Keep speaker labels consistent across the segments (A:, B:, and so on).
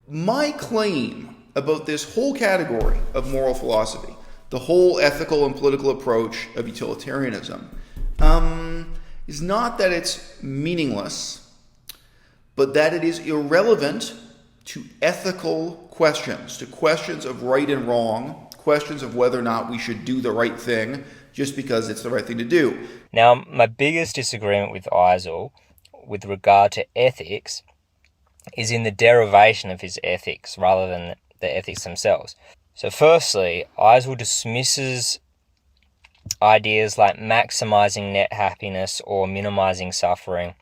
A: My claim about this whole category of moral philosophy, the whole ethical and political approach of utilitarianism, is not that it's meaningless, but that it is irrelevant to ethical questions, to questions of right and wrong, questions of whether or not we should do the right thing just because it's the right thing to do.
B: Now, my biggest disagreement with Eisel with regard to ethics is in the derivation of his ethics rather than the ethics themselves. So firstly, Eisel dismisses ideas like maximizing net happiness or minimizing suffering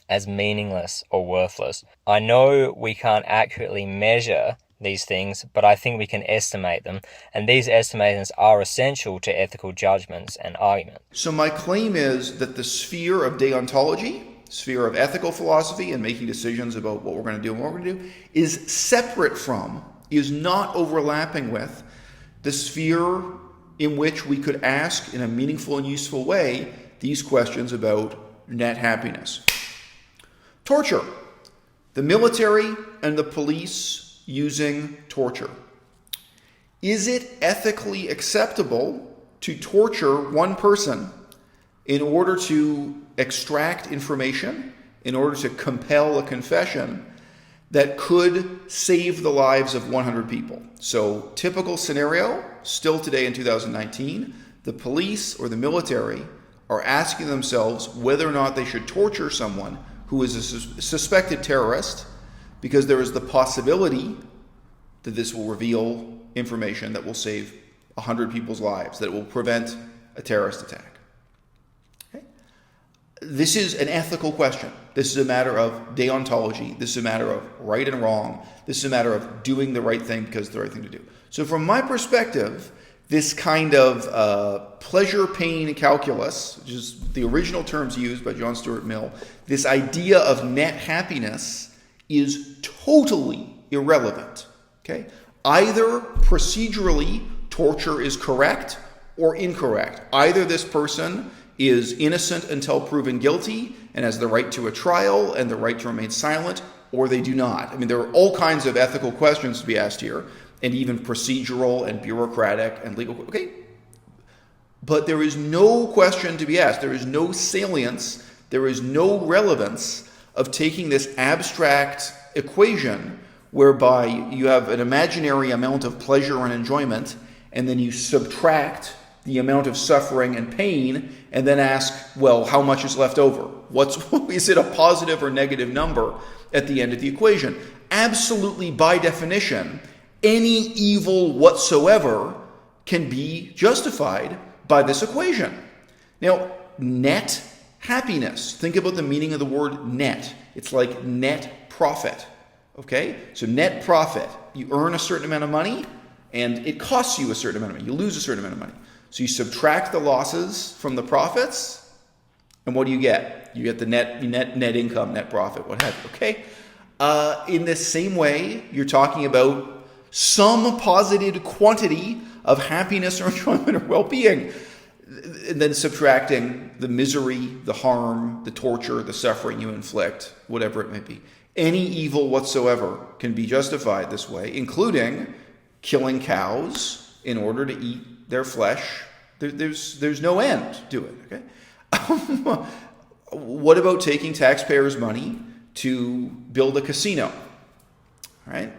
B: as meaningless or worthless. I know we can't accurately measure these things, but I think we can estimate them, and these estimations are essential to ethical judgments and arguments.
A: So my claim is that the sphere of deontology, sphere of ethical philosophy and making decisions about what we're going to do and what we're going to do, is separate from, is not overlapping with, the sphere in which we could ask in a meaningful and useful way these questions about net happiness. Torture. The military and the police using torture. Is it ethically acceptable to torture one person in order to extract information, in order to compel a confession that could save the lives of 100 people? So, typical scenario, still today in 2019, the police or the military are asking themselves whether or not they should torture someone who is a suspected terrorist, because there is the possibility that this will reveal information that will save 100 people's lives, that it will prevent a terrorist attack. Okay? This is an ethical question. This is a matter of deontology. This is a matter of right and wrong. This is a matter of doing the right thing because it's the right thing to do. So from my perspective, this kind of pleasure-pain calculus, which is the original terms used by John Stuart Mill, this idea of net happiness is totally irrelevant. Okay? Either procedurally torture is correct or incorrect. Either this person is innocent until proven guilty and has the right to a trial and the right to remain silent, or they do not. I mean, there are all kinds of ethical questions to be asked here, and even procedural and bureaucratic and legal. Okay? But there is no question to be asked. There is no salience. There is no relevance of taking this abstract equation whereby you have an imaginary amount of pleasure and enjoyment, and then you subtract the amount of suffering and pain, and then ask, well, how much is left over? Is it a positive or negative number at the end of the equation? Absolutely, by definition, any evil whatsoever can be justified by this equation. Now, net happiness. Think about the meaning of the word net. It's like net profit. Okay? So net profit. You earn a certain amount of money, and it costs you a certain amount of money. You lose a certain amount of money. So you subtract the losses from the profits, and what do you get? You get the net income, net profit, what have you. Okay? In the same way, you're talking about some posited quantity of happiness or enjoyment or well-being, and then subtracting the misery, the harm, the torture, the suffering you inflict, whatever it may be. Any evil whatsoever can be justified this way, including killing cows in order to eat their flesh. There's no end to it. Okay. What about taking taxpayers' money to build a casino? Right?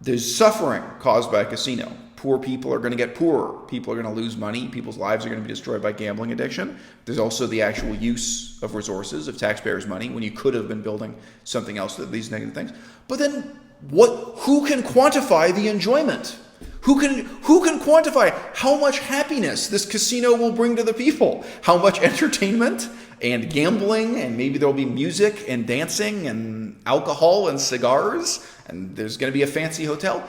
A: There's suffering caused by a casino. Poor people are going to get poorer. People are going to lose money. People's lives are going to be destroyed by gambling addiction. There's also the actual use of resources, of taxpayers' money, when you could have been building something else with these negative things. But then who can quantify the enjoyment? Who can quantify how much happiness this casino will bring to the people? How much entertainment and gambling, and maybe there'll be music and dancing and alcohol and cigars, and there's going to be a fancy hotel.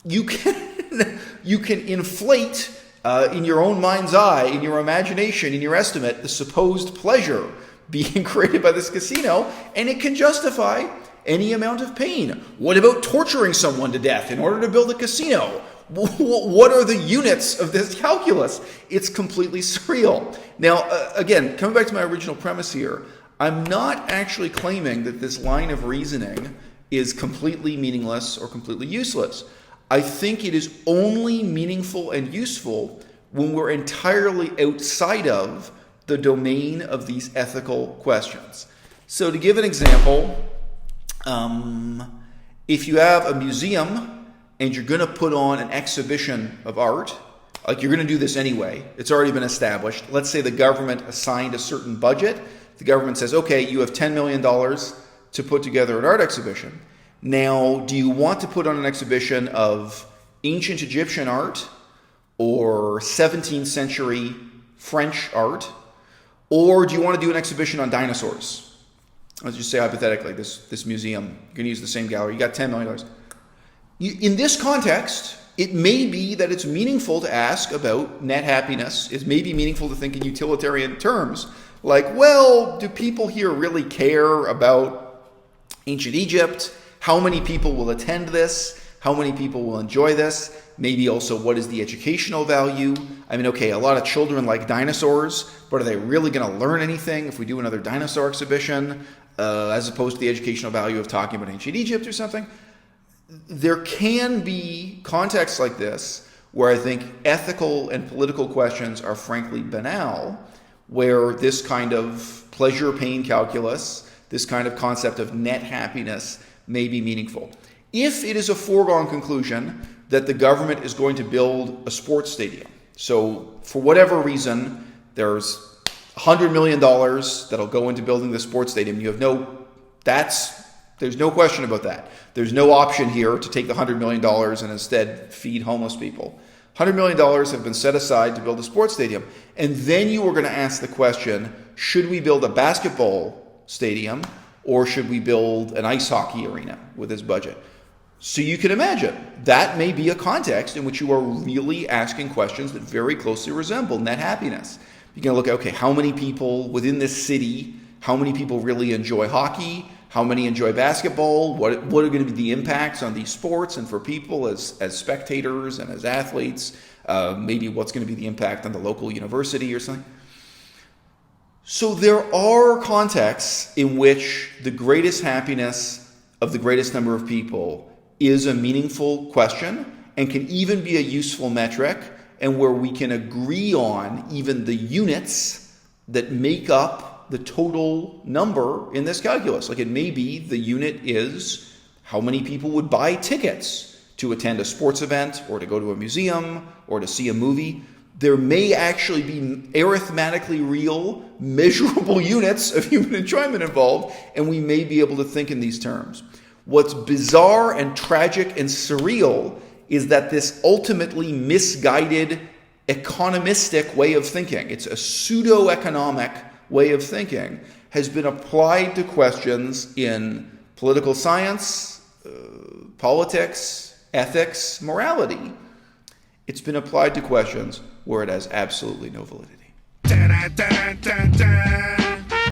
A: You can inflate in your own mind's eye, in your imagination, in your estimate, the supposed pleasure being created by this casino, and it can justify any amount of pain. What about torturing someone to death in order to build a casino? What are the units of this calculus? It's completely surreal. Now, again, coming back to my original premise here, I'm not actually claiming that this line of reasoning is completely meaningless or completely useless. I think it is only meaningful and useful when we're entirely outside of the domain of these ethical questions. So to give an example, if you have a museum and you're going to put on an exhibition of art, like you're going to do this anyway, it's already been established. Let's say the government assigned a certain budget. The government says, okay, you have $10 million to put together an art exhibition. Now, do you want to put on an exhibition of ancient Egyptian art or 17th century French art? Or do you want to do an exhibition on dinosaurs? Let's just say hypothetically, this museum, you're going to use the same gallery, you got $10 million. In this context, it may be that it's meaningful to ask about net happiness. It may be meaningful to think in utilitarian terms, like, well, do people here really care about ancient Egypt? How many people will attend this? How many people will enjoy this? Maybe also, what is the educational value? I mean, okay, a lot of children like dinosaurs, but are they really going to learn anything if we do another dinosaur exhibition, as opposed to the educational value of talking about ancient Egypt or something? There can be contexts like this where I think ethical and political questions are frankly banal, where this kind of pleasure-pain calculus, this kind of concept of net happiness may be meaningful. If it is a foregone conclusion that the government is going to build a sports stadium, so for whatever reason, there's $100 million that'll go into building the sports stadium, there's no question about that. There's no option here to take the $100 million and instead feed homeless people. $100 million have been set aside to build a sports stadium. And then you are going to ask the question, should we build a basketball stadium or should we build an ice hockey arena with this budget? So you can imagine that may be a context in which you are really asking questions that very closely resemble net happiness. You're going to look at, okay, how many people within this city, how many people really enjoy hockey? How many enjoy basketball? What are going to be the impacts on these sports and for people as spectators and as athletes? Maybe what's going to be the impact on the local university or something? So there are contexts in which the greatest happiness of the greatest number of people is a meaningful question and can even be a useful metric, and where we can agree on even the units that make up the total number in this calculus. Like it may be the unit is how many people would buy tickets to attend a sports event or to go to a museum or to see a movie. There may actually be arithmetically real, measurable units of human enjoyment involved, and we may be able to think in these terms. What's bizarre and tragic and surreal is that this ultimately misguided economistic way of thinking, it's a pseudo-economic way of thinking, has been applied to questions in political science, politics, ethics, morality. It's been applied to questions where it has absolutely no validity.